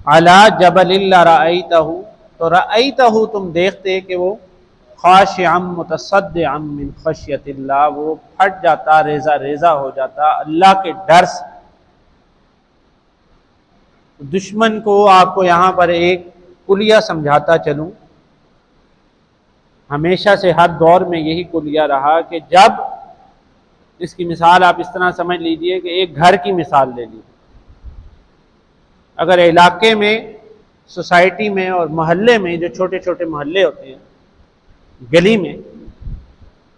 علی جبل لرأیتہ، تو رأیتہ تم دیکھتے کہ وہ خاشعا متصدعا من خشیت اللہ، وہ پھٹ جاتا، ریزہ ریزہ ہو جاتا اللہ کے ڈر سے۔ دشمن کو آپ کو یہاں پر ایک کلیہ سمجھاتا چلوں، ہمیشہ سے ہر دور میں یہی کلیہ رہا کہ جب، اس کی مثال آپ اس طرح سمجھ لیجئے کہ ایک گھر کی مثال لے لیجیے۔ اگر علاقے میں، سوسائٹی میں اور محلے میں، جو چھوٹے چھوٹے محلے ہوتے ہیں، گلی میں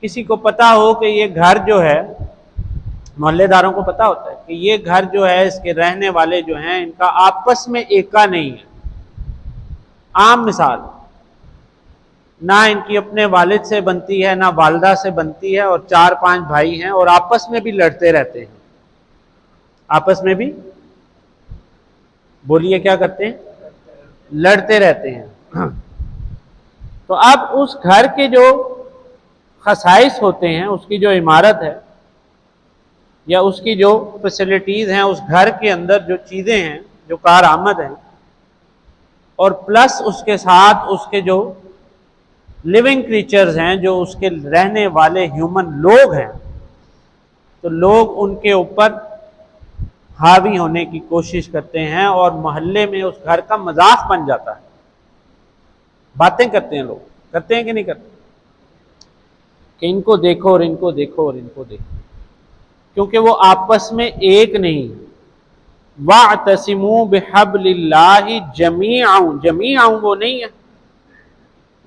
کسی کو پتا ہو کہ یہ گھر جو ہے، محلے داروں کو پتا ہوتا ہے کہ یہ گھر جو ہے، اس کے رہنے والے جو ہیں، ان کا آپس میں ایکا نہیں ہے۔ عام مثال، نہ ان کی اپنے والد سے بنتی ہے، نہ والدہ سے بنتی ہے، اور 4-5 بھائی ہیں اور آپس میں بھی لڑتے رہتے ہیں۔ آپس میں بھی، بولیے کیا کرتے ہیں؟ لڑتے رہتے ہیں۔ تو اب اس گھر کے جو خصائص ہوتے ہیں، اس کی جو عمارت ہے یا اس کی جو فیسلٹیز ہیں، اس گھر کے اندر جو چیزیں ہیں جو کارآمد ہیں، اور پلس اس کے ساتھ اس کے جو لیونگ کریچرز ہیں، جو اس کے رہنے والے ہیومن لوگ ہیں، تو لوگ ان کے اوپر حاوی ہونے کی کوشش کرتے ہیں اور محلے میں اس گھر کا مذاق بن جاتا ہے۔ باتیں کرتے ہیں لوگ، کرتے ہیں کہ نہیں کرتے، کہ ان کو دیکھو اور ان کو دیکھو اور ان کو دیکھو، کیونکہ وہ آپس میں ایک نہیں۔ وَاعْتَصِمُوا بِحَبْلِ اللَّهِ جَمِيعًا، جَمِيعًا وہ نہیں ہے،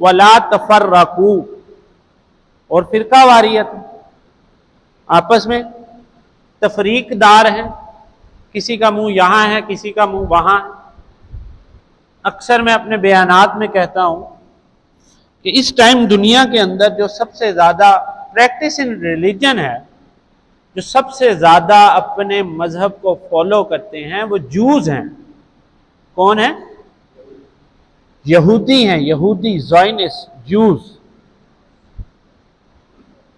وَلَا تَفَرَّقُوا، اور فرقہ واریت، آپس میں تفریق دار ہیں، کسی کا منہ یہاں ہے، کسی کا منہ وہاں ہے۔ اکثر میں اپنے بیانات میں کہتا ہوں کہ اس ٹائم دنیا کے اندر جو سب سے زیادہ پریکٹس ان ریلیجن ہے، جو سب سے زیادہ اپنے مذہب کو فالو کرتے ہیں، وہ جوز ہیں۔ کون ہیں؟ یہودی ہیں، یہودی، زائنس، جوز۔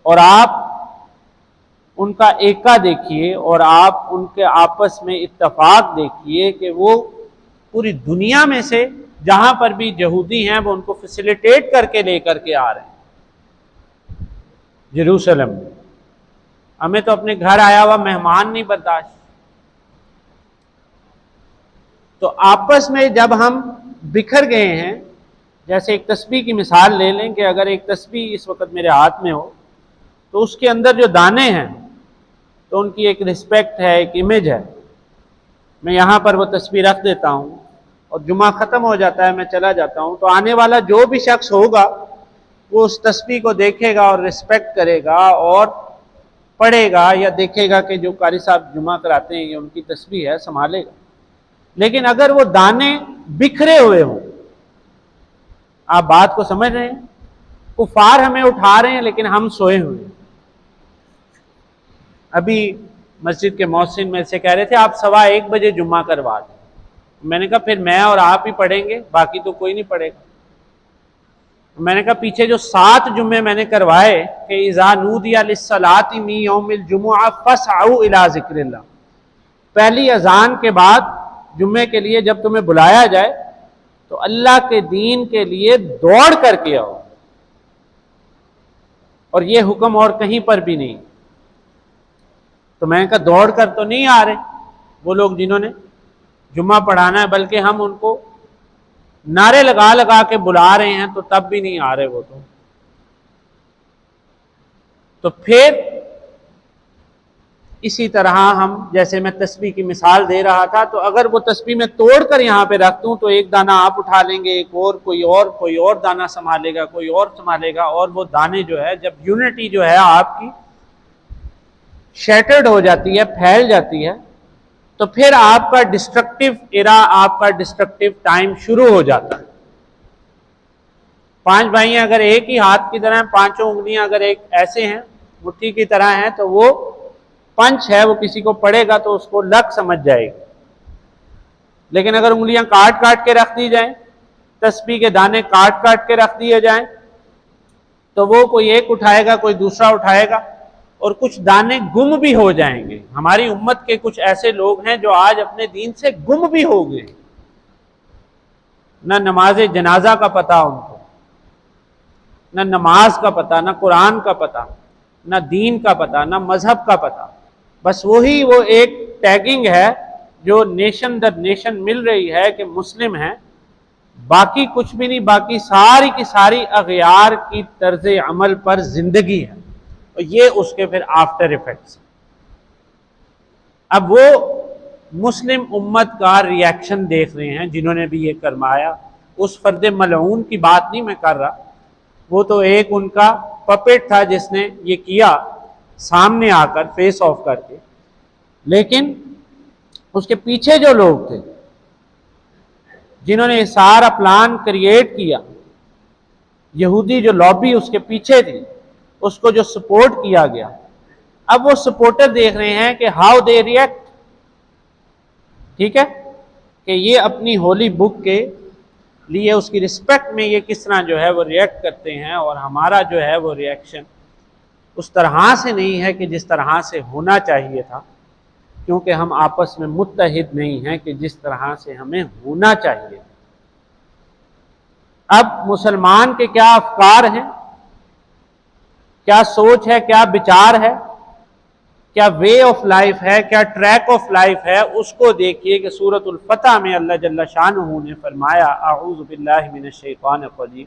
اور آپ ان کا ایکا دیکھیے اور آپ ان کے آپس میں اتفاق دیکھیے کہ وہ پوری دنیا میں سے جہاں پر بھی یہودی ہیں، وہ ان کو فیسیلیٹیٹ کر کے لے کر کے آ رہے ہیں یروشلم میں۔ ہمیں تو اپنے گھر آیا ہوا مہمان نہیں برداشت۔ تو آپس میں جب ہم بکھر گئے ہیں، جیسے ایک تسبیح کی مثال لے لیں کہ اگر ایک تسبیح اس وقت میرے ہاتھ میں ہو تو اس کے اندر جو دانے ہیں تو ان کی ایک رسپیکٹ ہے، ایک امیج ہے۔ میں یہاں پر وہ تسبیح رکھ دیتا ہوں اور جمعہ ختم ہو جاتا ہے، میں چلا جاتا ہوں، تو آنے والا جو بھی شخص ہوگا وہ اس تسبیح کو دیکھے گا اور رسپیکٹ کرے گا اور پڑھے گا یا دیکھے گا کہ جو قاری صاحب جمعہ کراتے ہیں یہ ان کی تسبیح ہے، سنبھالے گا۔ لیکن اگر وہ دانے بکھرے ہوئے ہوں، آپ بات کو سمجھ رہے ہیں؟ کفار ہمیں اٹھا رہے ہیں لیکن ہم سوئے ہوئے ہیں۔ ابھی مسجد کے مؤذن میں سے کہہ رہے تھے آپ 1:15 بجے جمعہ کروا دیں۔ میں نے کہا پھر میں اور آپ ہی پڑھیں گے، باقی تو کوئی نہیں پڑھے گا۔ میں نے کہا پیچھے جو 7 جمعے میں نے کروائے کہ اذا نودی للصلاۃ من یوم الجمعہ فاسعوا الی ذکر اللہ، پہلی اذان کے بعد جمعے کے لیے جب تمہیں بلایا جائے تو اللہ کے دین کے لیے دوڑ کر کے آؤ، اور یہ حکم اور کہیں پر بھی نہیں۔ تو میں نے کہا دوڑ کر تو نہیں آ رہے وہ لوگ جنہوں نے جمعہ پڑھانا ہے، بلکہ ہم ان کو نعرے لگا لگا کے بلا رہے ہیں، تو تب بھی نہیں آ رہے وہ تو پھر اسی طرح ہم، جیسے میں تسبیح کی مثال دے رہا تھا، تو اگر وہ تسبیح میں توڑ کر یہاں پہ رکھ دوں تو ایک دانہ آپ اٹھا لیں گے، ایک اور کوئی اور دانہ سنبھالے گا، کوئی اور سنبھالے گا، اور وہ دانے جو ہے، جب یونٹی جو ہے آپ کی شیٹرڈ ہو جاتی ہے، پھیل جاتی ہے، تو پھر آپ کا ڈسٹرکٹیو ایرا، آپ کا ڈسٹرکٹیو ٹائم شروع ہو جاتا ہے۔ 5 بھائی ہیں، اگر ایک ہی ہاتھ کی طرح ہیں، 5 انگلیاں اگر ایک ایسے ہیں، مٹھی کی طرح ہیں، تو وہ پنچ ہے، وہ کسی کو پڑے گا تو اس کو لگ سمجھ جائے گا۔ لیکن اگر انگلیاں کاٹ کاٹ کے رکھ دی جائیں، تسبیح کے دانے کاٹ کاٹ کے رکھ دیے جائیں، تو وہ کوئی ایک اٹھائے گا، کوئی دوسرا اٹھائے گا، اور کچھ دانے گم بھی ہو جائیں گے۔ ہماری امت کے کچھ ایسے لوگ ہیں جو آج اپنے دین سے گم بھی ہو گئے، نہ نماز جنازہ کا پتہ ان کو، نہ نماز کا پتہ، نہ قرآن کا پتہ، نہ دین کا پتہ، نہ مذہب کا پتہ، بس وہ ایک ٹیگنگ ہے جو نیشن در نیشن مل رہی ہے کہ مسلم ہیں، باقی کچھ بھی نہیں، باقی ساری کی ساری اغیار کی طرز عمل پر زندگی ہے، اور یہ اس کے پھر آفٹر ایفیکٹس۔ اب وہ مسلم امت کا ریاکشن دیکھ رہے ہیں جنہوں نے بھی یہ کرمایا، اس فرد ملعون کی بات نہیں میں کر رہا، وہ تو ایک ان کا پپٹ تھا جس نے یہ کیا سامنے آ کر فیس آف کر کے، لیکن اس کے پیچھے جو لوگ تھے جنہوں نے سارا پلان کریٹ کیا، یہودی جو لابی اس کے پیچھے تھی، اس کو جو سپورٹ کیا گیا، اب وہ سپورٹر دیکھ رہے ہیں کہ ہاؤ دے ریئیکٹ، ٹھیک ہے، کہ یہ اپنی ہولی بک کے لیے اس کی رسپیکٹ میں یہ کس طرح جو ہے وہ ریئیکٹ کرتے ہیں، اور ہمارا جو ہے وہ ریئیکشن اس طرح سے نہیں ہے کہ جس طرح سے ہونا چاہیے تھا، کیونکہ ہم آپس میں متحد نہیں ہیں کہ جس طرح سے ہمیں ہونا چاہیے۔ اب مسلمان کے کیا افکار ہیں، کیا سوچ ہے، کیا بچار ہے، کیا وے آف لائف ہے، کیا ٹریک آف لائف ہے، اس کو دیکھیے کہ سورۃ الفتح میں اللہ جل شانہ نے فرمایا، اعوذ باللہ من الشیطان الرجیم،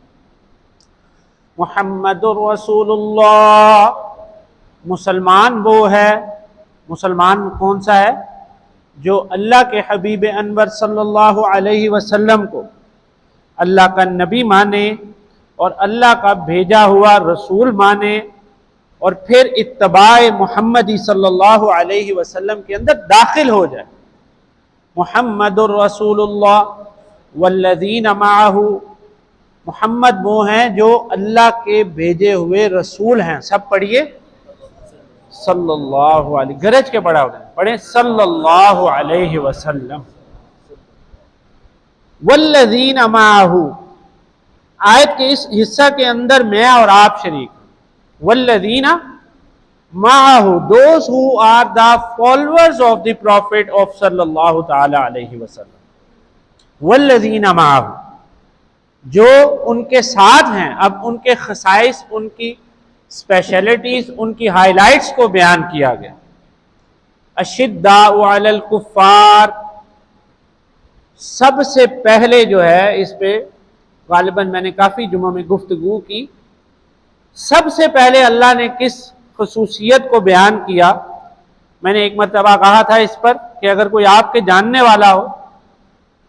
محمد رسول اللہ، مسلمان وہ ہے، مسلمان کون سا ہے؟ جو اللہ کے حبیب انور صلی اللہ علیہ وسلم کو اللہ کا نبی مانے اور اللہ کا بھیجا ہوا رسول مانے، اور پھر اتباع محمدی صلی اللہ علیہ وسلم کے اندر داخل ہو جائے۔ محمد الرسول اللہ والذین معہ، محمد وہ ہیں جو اللہ کے بھیجے ہوئے رسول ہیں، سب پڑھیے صلی اللہ علیہ، گرج کے پڑھا ہوگا، پڑھیں صلی اللہ علیہ وسلم، والذین معہ، آیت کے اس حصہ کے اندر میں اور آپ شریک، والذین معہ، those who are the followers of the prophet of صلی اللہ تعالی علیہ وسلم، والذین معہ، جو ان کے ساتھ ہیں۔ اب ان کے خصائص، ان کی اسپیشلٹیز، ان کی ہائی لائٹس کو بیان کیا گیا۔ اشداء علی الکفار، سب سے پہلے جو ہے اس پہ غالباً میں نے کافی جمعوں میں گفتگو کی، سب سے پہلے اللہ نے کس خصوصیت کو بیان کیا؟ میں نے ایک مرتبہ کہا تھا اس پر کہ اگر کوئی آپ کے جاننے والا ہو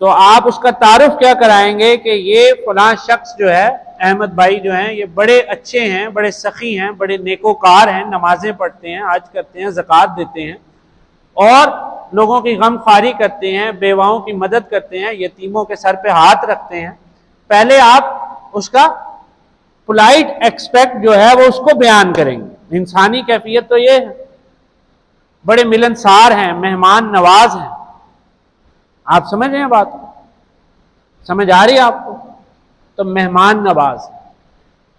تو آپ اس کا تعارف کیا کرائیں گے کہ یہ فلاں شخص جو ہے، احمد بھائی جو ہیں، یہ بڑے اچھے ہیں، بڑے سخی ہیں، بڑے نیکوکار ہیں، نمازیں پڑھتے ہیں، حج کرتے ہیں، زکوٰۃ دیتے ہیں، اور لوگوں کی غم خواری کرتے ہیں، بیواؤں کی مدد کرتے ہیں، یتیموں کے سر پہ ہاتھ رکھتے ہیں۔ پہلے آپ اس کا پولائٹ ایکسپیکٹ جو ہے وہ اس کو بیان کریں گے۔ انسانی کیفیت تو یہ ہے، بڑے ملنسار ہیں، مہمان نواز ہیں۔ آپ سمجھ رہے ہیں بات؟ سمجھ آ رہی ہے آپ کو؟ تو مہمان نواز،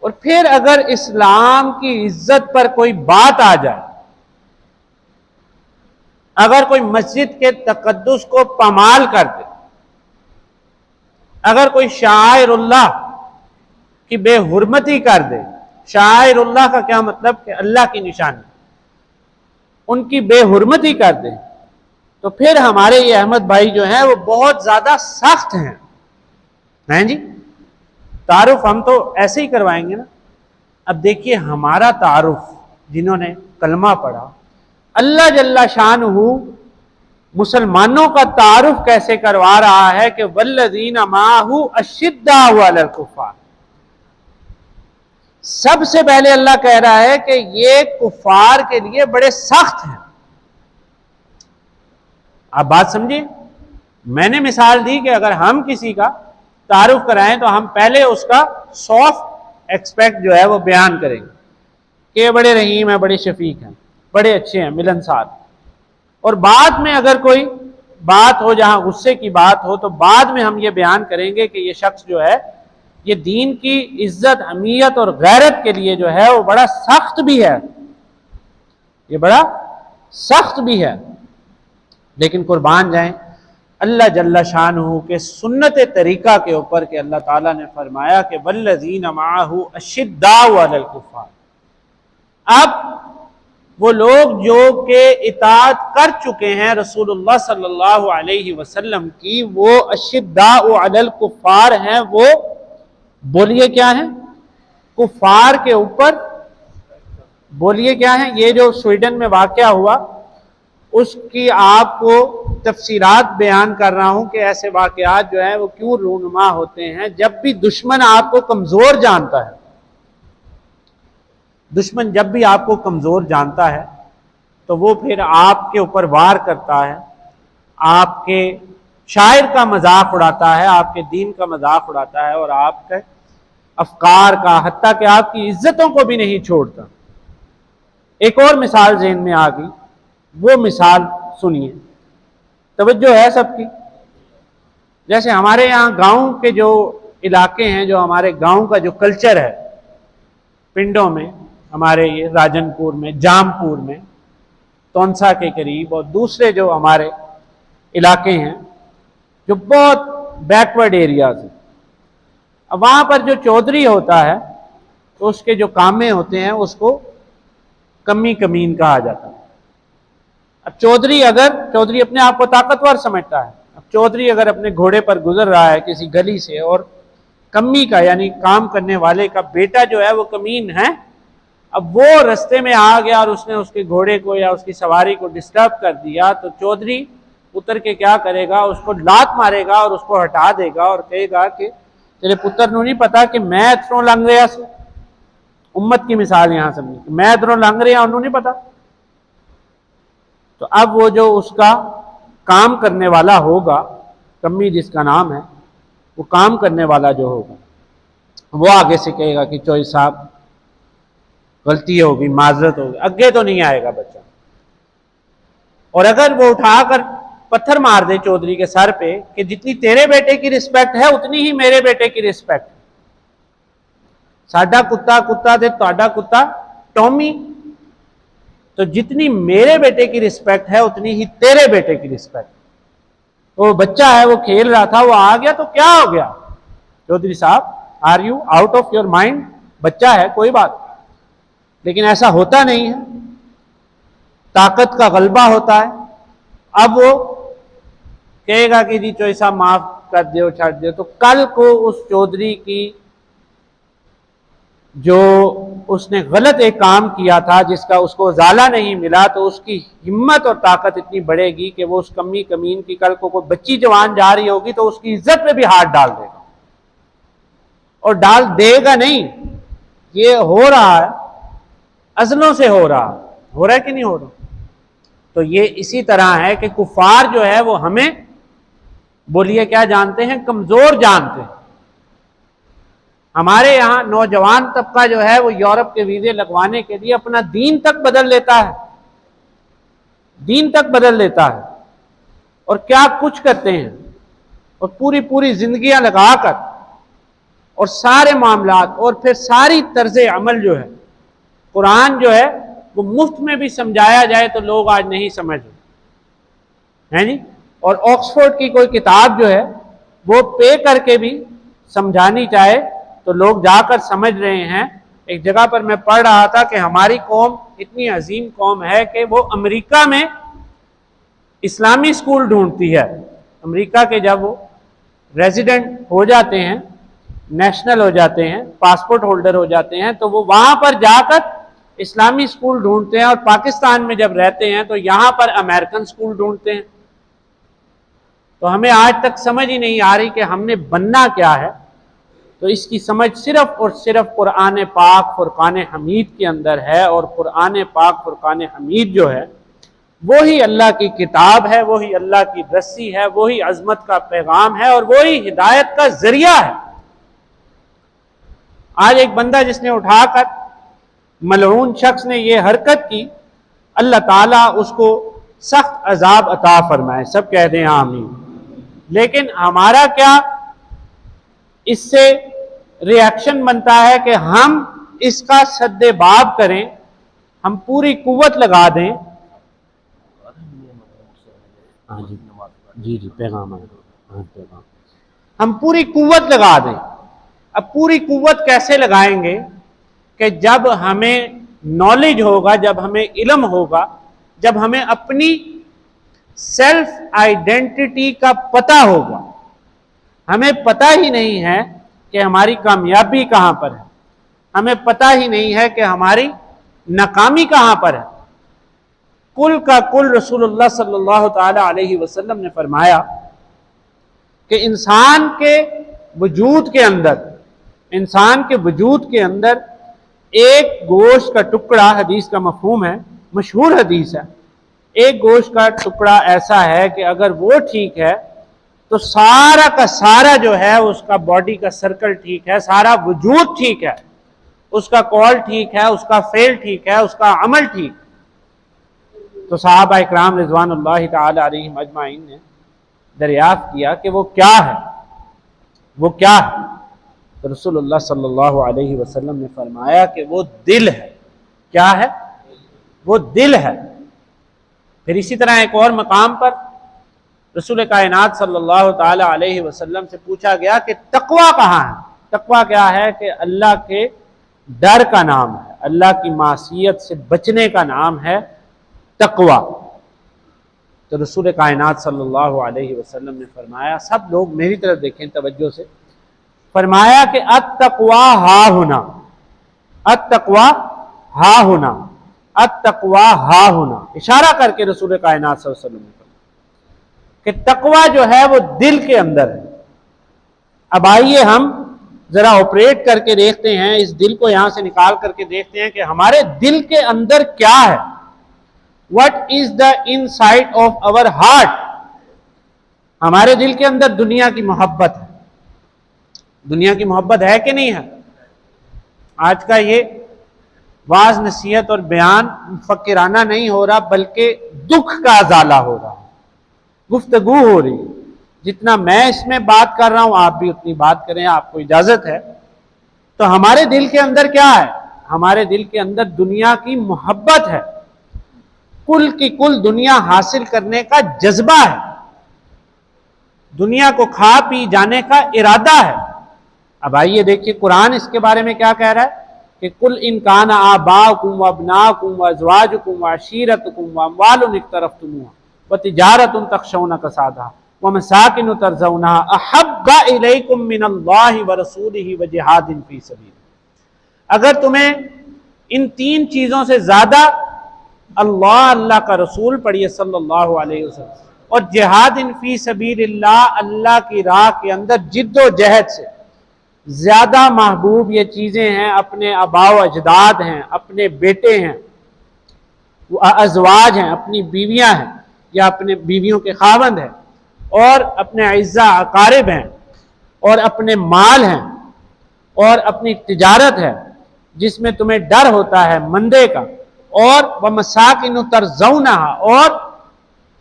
اور پھر اگر اسلام کی عزت پر کوئی بات آ جائے، اگر کوئی مسجد کے تقدس کو پامال کر دے، اگر کوئی شعائر اللہ کی بے حرمتی کر دے، شعائر اللہ کا کیا مطلب؟ کہ اللہ کی نشانی، ان کی بے حرمتی کر دے، تو پھر ہمارے یہ احمد بھائی جو ہیں وہ بہت زیادہ سخت ہیں جی۔ تعارف ہم تو ایسے ہی کروائیں گے نا۔ اب دیکھیے ہمارا تعارف، جنہوں نے کلمہ پڑھا، اللہ جل شانہ مسلمانوں کا تعارف کیسے کروا رہا ہے کہ والذین معہ اشداء علی الکفار، سب سے پہلے اللہ کہہ رہا ہے کہ یہ کفار کے لیے بڑے سخت ہیں۔ آپ بات سمجھیں، میں نے مثال دی کہ اگر ہم کسی کا تعارف کرائیں تو ہم پہلے اس کا سافٹ ایکسپیکٹ جو ہے وہ بیان کریں گے کہ یہ بڑے رحیم ہیں، بڑے شفیق ہیں، بڑے اچھے ہیں، ملنسار، اور بعد میں اگر کوئی بات ہو جہاں غصے کی بات ہو تو بعد میں ہم یہ بیان کریں گے کہ یہ شخص جو ہے یہ دین کی عزت، اہمیت اور غیرت کے لیے جو ہے وہ بڑا سخت بھی ہے، یہ بڑا سخت بھی ہے۔ لیکن قربان جائیں، اللہ جل شانہ کے سنت طریقہ کے اوپر کہ اللہ تعالیٰ نے فرمایا کہ والذین معہ اشداء علی الکفار. اب وہ لوگ جو کہ اطاعت کر چکے ہیں رسول اللہ صلی اللہ علیہ وسلم کی، وہ اشداء علی الکفار ہیں. وہ بولیے کیا ہیں؟ کفار کے اوپر. بولیے کیا ہیں؟ یہ جو سویڈن میں واقعہ ہوا اس کی آپ کو تفسیرات بیان کر رہا ہوں کہ ایسے واقعات جو ہیں وہ کیوں رونما ہوتے ہیں. جب بھی دشمن آپ کو کمزور جانتا ہے، دشمن جب بھی آپ کو کمزور جانتا ہے تو وہ پھر آپ کے اوپر وار کرتا ہے، آپ کے شاعر کا مذاق اڑاتا ہے، آپ کے دین کا مذاق اڑاتا ہے، اور آپ کے افکار کا، حتیٰ کہ آپ کی عزتوں کو بھی نہیں چھوڑتا. ایک اور مثال ذہن میں آ گئی، وہ مثال سنیے، توجہ ہے سب کی. جیسے ہمارے یہاں گاؤں کے جو علاقے ہیں، جو ہمارے گاؤں کا جو کلچر ہے، پنڈوں میں، ہمارے یہ راجن پور میں، جام پور میں، تونسا کے قریب، اور دوسرے جو ہمارے علاقے ہیں جو بہت بیکورڈ ایریاز ہیں، اب وہاں پر جو چودھری ہوتا ہے تو اس کے جو کامے ہوتے ہیں اس کو کمی کمین کہا جاتا ہے. اب چودھری اپنے آپ کو طاقتور سمجھتا ہے. اب چودھری اگر اپنے گھوڑے پر گزر رہا ہے کسی گلی سے، اور کمی کا یعنی کام کرنے والے کا بیٹا جو ہے وہ کمین ہے، اب وہ رستے میں آ گیا اور اس نے اس کے گھوڑے کو یا اس کی سواری کو ڈسٹرب کر دیا، تو چودھری اتر کے کیا کرے گا؟ اس کو لات مارے گا اور اس کو ہٹا دے گا اور کہے گا کہ تیرے پتر نو نہیں پتا کہ میں اتروں لنگ رہا سے. امت کی مثال یہاں سمجھیں کہ میں ادھروں لنگ رہا انہوں نہیں پتا. تو اب وہ جو اس کا کام کرنے والا ہوگا، کمی جس کا نام ہے، وہ کام کرنے والا جو ہوگا وہ آگے سے کہے گا کہ چوئی صاحب غلطی ہوگی، معذرت ہوگی، اگے تو نہیں آئے گا بچہ. اور اگر وہ اٹھا کر پتھر مار دے چودھری کے سر پہ کہ جتنی تیرے بیٹے کی رسپیکٹ ہے اتنی ہی میرے بیٹے کی رسپیکٹ ہے، ساڈا کتا کتا تے تہاڈا کتا ٹومی، تو جتنی میرے بیٹے کی رسپیکٹ ہے اتنی ہی تیرے بیٹے کی رسپیکٹ. وہ بچہ ہے، وہ کھیل رہا تھا، وہ آ گیا تو کیا ہو گیا؟ Chaudhary Sahab are you out of your mind? بچہ ہے کوئی بات، لیکن ایسا ہوتا نہیں ہے، طاقت کا غلبہ ہوتا ہے. اب وہ کہے گا کہ جی چوئی صاحب معاف کر دیو، چھڑ دیو، تو کل کو اس چودھری کی جو اس نے غلط ایک کام کیا تھا جس کا اس کو ازالہ نہیں ملا، تو اس کی ہمت اور طاقت اتنی بڑھے گی کہ وہ اس کمی کمین کی کل کو کوئی بچی جوان جا رہی ہوگی تو اس کی عزت پہ بھی ہاتھ ڈال دے گا. اور ڈال دے گا نہیں، یہ ہو رہا ہے، ازلوں سے ہو رہا ہے کہ نہیں ہو رہا. تو یہ اسی طرح ہے کہ کفار جو ہے وہ ہمیں بولیے کیا جانتے ہیں؟ کمزور جانتے ہیں. ہمارے یہاں نوجوان طبقہ جو ہے وہ یورپ کے ویزے لگوانے کے لیے اپنا دین تک بدل لیتا ہے، دین تک بدل لیتا ہے، اور کیا کچھ کرتے ہیں، اور پوری زندگیاں لگا کر اور سارے معاملات اور پھر ساری طرز عمل جو ہے، قرآن جو ہے وہ مفت میں بھی سمجھایا جائے تو لوگ آج نہیں سمجھ رہے ہیں جی. اور آکسفورڈ کی کوئی کتاب جو ہے وہ پے کر کے بھی سمجھانی چاہے تو لوگ جا کر سمجھ رہے ہیں. ایک جگہ پر میں پڑھ رہا تھا کہ ہماری قوم اتنی عظیم قوم ہے کہ وہ امریکہ میں اسلامی اسکول ڈھونڈتی ہے. امریکہ کے جب وہ ریزیڈنٹ ہو جاتے ہیں، نیشنل ہو جاتے ہیں، پاسپورٹ ہولڈر ہو جاتے ہیں، تو وہ وہاں پر جا کر اسلامی اسکول ڈھونڈتے ہیں، اور پاکستان میں جب رہتے ہیں تو یہاں پر امریکن اسکول ڈھونڈتے ہیں. تو ہمیں آج تک سمجھ ہی نہیں آ رہی کہ ہم نے بننا کیا ہے. تو اس کی سمجھ صرف اور صرف قرآن پاک فرقان حمید کے اندر ہے، اور قرآن پاک فرقان حمید جو ہے وہی اللہ کی کتاب ہے، وہی اللہ کی رسی ہے، وہی عظمت کا پیغام ہے، اور وہی ہدایت کا ذریعہ ہے. آج ایک بندہ جس نے اٹھا کر ملعون شخص نے یہ حرکت کی، اللہ تعالیٰ اس کو سخت عذاب عطا فرمائے، سب کہہ دیں آمین. لیکن ہمارا کیا اس سے ریاکشن بنتا ہے کہ ہم اس کا سد باب کریں، ہم پوری قوت لگا دیں. جی جی پیغام آئے گا، ہاں پیغام، ہم پوری قوت لگا دیں۔ اب پوری قوت کیسے لگائیں گے؟ کہ جب ہمیں نالج ہوگا، جب ہمیں علم ہوگا، جب ہمیں اپنی سیلف آئیڈینٹی کا پتہ ہوگا۔ ہمیں پتہ ہی نہیں ہے کہ ہماری کامیابی کہاں پر ہے، ہمیں پتہ ہی نہیں ہے کہ ہماری ناکامی کہاں پر ہے۔ کل کا کل رسول اللہ صلی اللہ تعالی علیہ وسلم نے فرمایا کہ انسان کے وجود کے اندر ایک گوشت کا ٹکڑا، حدیث کا مفہوم ہے، مشہور حدیث ہے، ایک گوشت کا ٹکڑا ایسا ہے کہ اگر وہ ٹھیک ہے تو سارا کا سارا جو ہے اس کا باڈی کا سرکل ٹھیک ہے، سارا وجود ٹھیک ہے، اس کا کال ٹھیک ہے، اس کا فعل ٹھیک ہے، اس کا عمل ٹھیک۔ تو صحابہ اکرام رضوان اللہ تعالی علیہم اجمعین نے دریافت کیا کہ وہ کیا ہے، وہ کیا ہے؟ تو رسول اللہ صلی اللہ علیہ وسلم نے فرمایا کہ وہ دل ہے۔ کیا ہے؟ وہ دل ہے۔ پھر اسی طرح ایک اور مقام پر رسول کائنات صلی اللہ تعالی علیہ وسلم سے پوچھا گیا کہ تقویٰ کہاں ہے؟ تقویٰ کیا ہے؟ کہ اللہ کے ڈر کا نام ہے، اللہ کی معصیت سے بچنے کا نام ہے تقویٰ۔ تو رسول کائنات صلی اللہ علیہ وسلم نے فرمایا، سب لوگ میری طرف دیکھیں توجہ سے، فرمایا کہ التقویٰ ہا ہونا، التقویٰ ہا ہونا، التقویٰ ہا ہونا، اشارہ کر کے رسول کائنات صلی اللہ علیہ وسلم نے فرمایا کہ تقویٰ جو ہے وہ دل کے اندر ہے۔ اب آئیے ہم ذرا آپریٹ کر کے دیکھتے ہیں، اس دل کو یہاں سے نکال کر کے دیکھتے ہیں کہ ہمارے دل کے اندر کیا ہے۔ What is the inside of our heart؟ ہمارے دل کے اندر دنیا کی محبت ہے۔ دنیا کی محبت ہے کہ نہیں ہے؟ آج کا یہ واعظ نصیحت اور بیان فقیرانہ نہیں ہو رہا، بلکہ دکھ کا ازالہ ہو رہا ہے، گفتگو ہو رہی ہے۔ جتنا میں اس میں بات کر رہا ہوں آپ بھی اتنی بات کریں، آپ کو اجازت ہے۔ تو ہمارے دل کے اندر کیا ہے؟ ہمارے دل کے اندر دنیا کی محبت ہے، کل کی کل دنیا حاصل کرنے کا جذبہ ہے، دنیا کو کھا پی جانے کا ارادہ ہے۔ اب آئیے دیکھیے قرآن اس کے بارے میں کیا کہہ رہا ہے کہ کل ان کان آباؤکم وابناؤکم وازواجکم وعشیرتکم واموال اقترفتموها وتجارۃ تخشون کسادها ومساکن ترضونها احب الیکم من اللہ ورسولہ وجہاد فی سبیلہ۔ اگر تمہیں ان تین چیزوں سے زیادہ اللہ کا رسول پڑھیے صلی اللہ علیہ وسلم، اور جہاد فی سبیل اللہ کی راہ کے اندر جد و جہد سے زیادہ محبوب یہ چیزیں ہیں، اپنے آباء و اجداد ہیں، اپنے بیٹے ہیں، ازواج ہیں، اپنی بیویاں ہیں یا اپنے بیویوں کے خاوند ہیں، اور اپنے اعزاء اقارب ہیں، اور اپنے مال ہیں، اور اپنی تجارت ہے جس میں تمہیں ڈر ہوتا ہے مندے کا، اور وَمَسَاكِنُ تَرْضَوْنَهَا، اور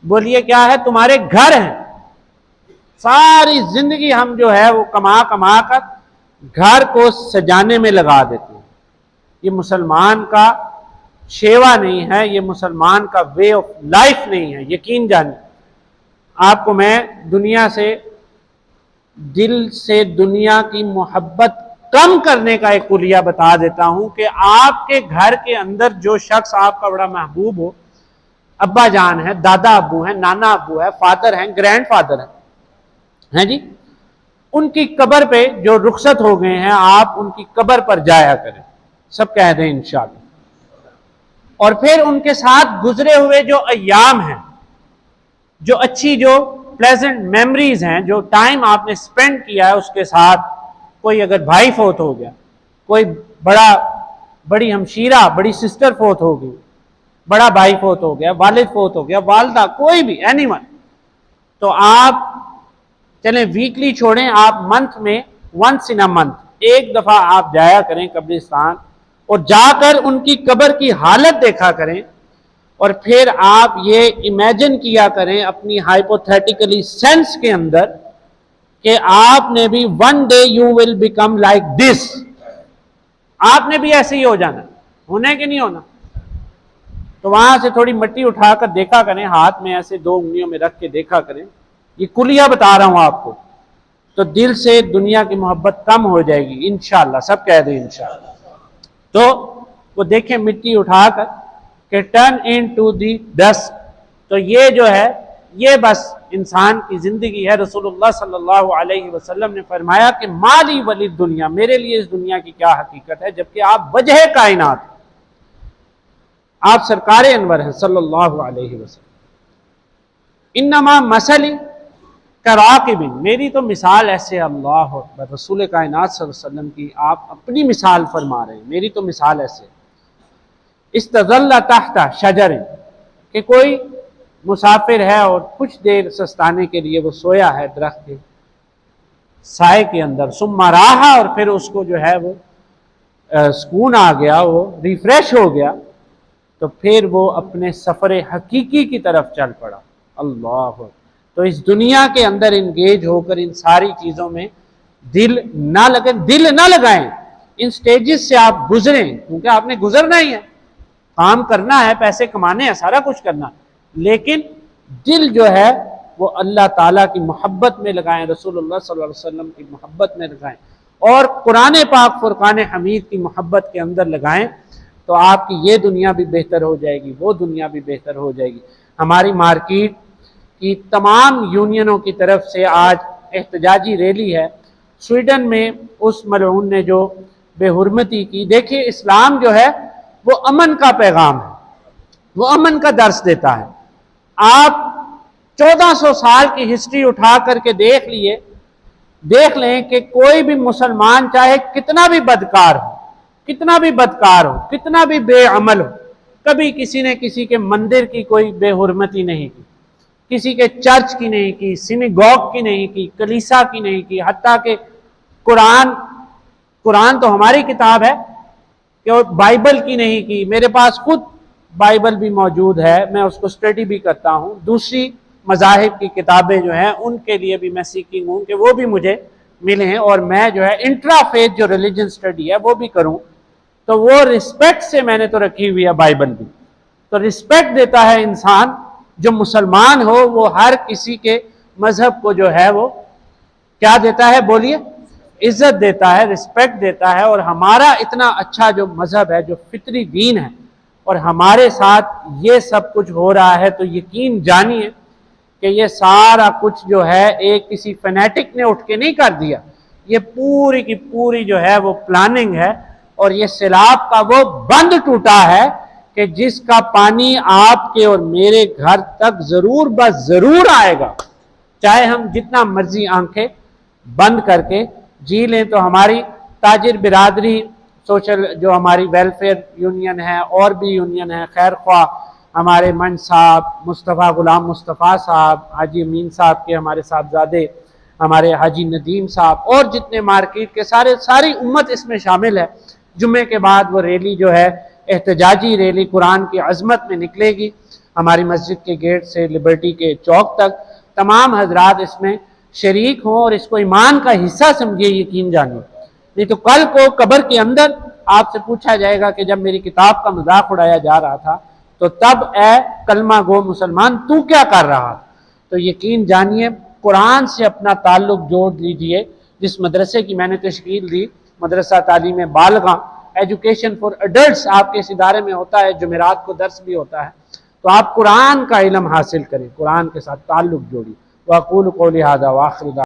بولیے کیا ہے؟ تمہارے گھر ہیں۔ ساری زندگی ہم جو ہے وہ کما کما کر گھر کو سجانے میں لگا دیتے ہیں۔ یہ مسلمان کا شیوا نہیں ہے، یہ مسلمان کا وے آف لائف نہیں ہے، یقین جانیں۔ آپ کو میں دنیا سے، دل سے دنیا کی محبت کم کرنے کا ایک کلیہ بتا دیتا ہوں کہ آپ کے گھر کے اندر جو شخص آپ کا بڑا محبوب ہو، ابا جان ہے، دادا ابو ہیں، نانا ابو ہے، فادر ہیں، گرینڈ فادر ہیں جی، ان کی قبر پہ جو رخصت ہو گئے ہیں، آپ ان کی قبر پر جایا کریں، سب کہہ دیں انشاءاللہ۔ اور پھر ان کے ساتھ گزرے ہوئے جو ایام ہیں، جو اچھی، جو پلیزنٹ میمریز ہیں، جو ٹائم آپ نے سپینڈ کیا ہے اس کے ساتھ، کوئی اگر بھائی فوت ہو گیا، کوئی بڑی ہمشیرہ، بڑی سسٹر فوت ہو گئی، بڑا بھائی فوت ہو گیا، والد فوت ہو گیا، والدہ، کوئی بھی اینی ون، تو آپ چلیں ویکلی چھوڑیں، آپ منتھ میں ونس ان اے منتھ ایک دفعہ آپ جایا کریں قبرستان، اور جا کر ان کی قبر کی حالت دیکھا کریں، اور پھر آپ یہ امیجن کیا کریں اپنی ہائپوتھیٹیکلی سینس کے اندر کہ آپ نے بھی one day you will become like this, آپ نے بھی ایسے ہی ہو جانا، ہونے کہ نہیں ہونا؟ تو وہاں سے تھوڑی مٹی اٹھا کر دیکھا کریں، ہاتھ میں ایسے 2 انگلیوں میں رکھ کے دیکھا کریں یہ کلیہ بتا رہا ہوں آپ کو، تو دل سے دنیا کی محبت کم ہو جائے گی انشاءاللہ، سب کہہ دیں انشاءاللہ۔ تو وہ دیکھیں مٹی اٹھا کر کہ turn into the dust, تو یہ جو ہے یہ بس انسان کی زندگی ہے۔ رسول اللہ صلی اللہ علیہ وسلم نے فرمایا کہ مالی ولی دنیا، میرے لیے اس دنیا کی کیا حقیقت ہے، جبکہ آپ وجہ کائنات، آپ سرکار انور ہیں صلی اللہ علیہ وسلم۔ انما مثلی کراکب، میری تو مثال ایسے، اللہ اکبر، رسول کائنات صلی اللہ علیہ وسلم کی آپ اپنی مثال فرما رہے ہیں، میری تو مثال ایسے، استظل تحت شجر، کہ کوئی مسافر ہے اور کچھ دیر سستانے کے لیے وہ سویا ہے درخت کے سائے کے اندر، ثم راحا، اور پھر اس کو جو ہے وہ سکون آ گیا، وہ ریفریش ہو گیا، تو پھر وہ اپنے سفر حقیقی کی طرف چل پڑا۔ اللہ، تو اس دنیا کے اندر انگیج ہو کر ان ساری چیزوں میں دل نہ لگائیں، ان سٹیجز سے آپ گزریں، کیونکہ آپ نے گزرنا ہی ہے، کام کرنا ہے، پیسے کمانے ہیں، سارا کچھ کرنا، لیکن دل جو ہے وہ اللہ تعالیٰ کی محبت میں لگائیں، رسول اللہ صلی اللہ علیہ وسلم کی محبت میں لگائیں، اور قرآن پاک فرقان حمید کی محبت کے اندر لگائیں، تو آپ کی یہ دنیا بھی بہتر ہو جائے گی، وہ دنیا بھی بہتر ہو جائے گی۔ ہماری مارکیٹ کی تمام یونینوں کی طرف سے آج احتجاجی ریلی ہے۔ سویڈن میں اس ملعون نے جو بے حرمتی کی، دیکھیے اسلام جو ہے وہ امن کا پیغام ہے، وہ امن کا درس دیتا ہے۔ آپ 1400 سال کی ہسٹری اٹھا کر کے دیکھ لیں کہ کوئی بھی مسلمان چاہے کتنا بھی بدکار ہو، کتنا بھی بے عمل ہو، کبھی کسی نے کسی کے مندر کی کوئی بے حرمتی نہیں کی، کسی کے چرچ کی نہیں کی، سینیگوگ کی نہیں کی، کلیسا کی نہیں کی، حتیٰ کہ قرآن تو ہماری کتاب ہے کہ بائبل کی نہیں کی۔ میرے پاس خود بائبل بھی موجود ہے، میں اس کو اسٹڈی بھی کرتا ہوں، دوسری مذاہب کی کتابیں جو ہیں ان کے لیے بھی میں سیکھنگ ہوں کہ وہ بھی مجھے ملے ہیں، اور میں جو ہے انٹرا فیتھ جو ریلیجن اسٹڈی ہے وہ بھی کروں، تو وہ رسپیکٹ سے میں نے تو رکھی ہوئی ہے بائبل بھی، تو رسپیکٹ دیتا ہے انسان، جو مسلمان ہو وہ ہر کسی کے مذہب کو جو ہے وہ کیا دیتا ہے، بولیے، عزت دیتا ہے، رسپیکٹ دیتا ہے، اور ہمارا اتنا اچھا جو مذہب ہے، جو فطری دین ہے، اور ہمارے ساتھ یہ سب کچھ ہو رہا ہے، تو یقین جانیے کہ یہ سارا کچھ جو ہے ایک کسی فینیٹک نے اٹھ کے نہیں کر دیا، یہ پوری کی پوری جو ہے وہ پلاننگ ہے، اور یہ سیلاب کا وہ بند ٹوٹا ہے کہ جس کا پانی آپ کے اور میرے گھر تک ضرور بس ضرور آئے گا، چاہے ہم جتنا مرضی آنکھیں بند کر کے جی لیں۔ تو ہماری تاجر برادری سوشل جو ہماری ویلفیئر یونین ہے، اور بھی یونین ہے، خیر خواہ ہمارے منج صاحب، مصطفیٰ غلام مصطفیٰ صاحب، حاجی امین صاحب کے ہمارے صاحبزادے، ہمارے حاجی ندیم صاحب، اور جتنے مارکیٹ کے ساری امت اس میں شامل ہے۔ جمعے کے بعد وہ ریلی جو ہے احتجاجی ریلی قرآن کی عظمت میں نکلے گی، ہماری مسجد کے گیٹ سے لبرٹی کے چوک تک، تمام حضرات اس میں شریک ہوں اور اس کو ایمان کا حصہ سمجھے، یقین جانیں، نہیں تو کل کو قبر کے اندر آپ سے پوچھا جائے گا کہ جب میری کتاب کا مذاق اڑایا جا رہا تھا تو تب اے کلمہ گو مسلمان تو کیا کر رہا؟ تو یقین جانیے قرآن سے اپنا تعلق جوڑ لیجئے۔ جس مدرسے کی میں نے تشکیل دی، مدرسہ تعلیم بالغاں، ایجوکیشن فار ایڈلٹس، آپ کے اس ادارے میں ہوتا ہے، جمعرات کو درس بھی ہوتا ہے، تو آپ قرآن کا علم حاصل کریں، قرآن کے ساتھ تعلق جوڑی۔ وَأَقُولُ قَوْلِي هَذَا وَآخِرُ دعوانا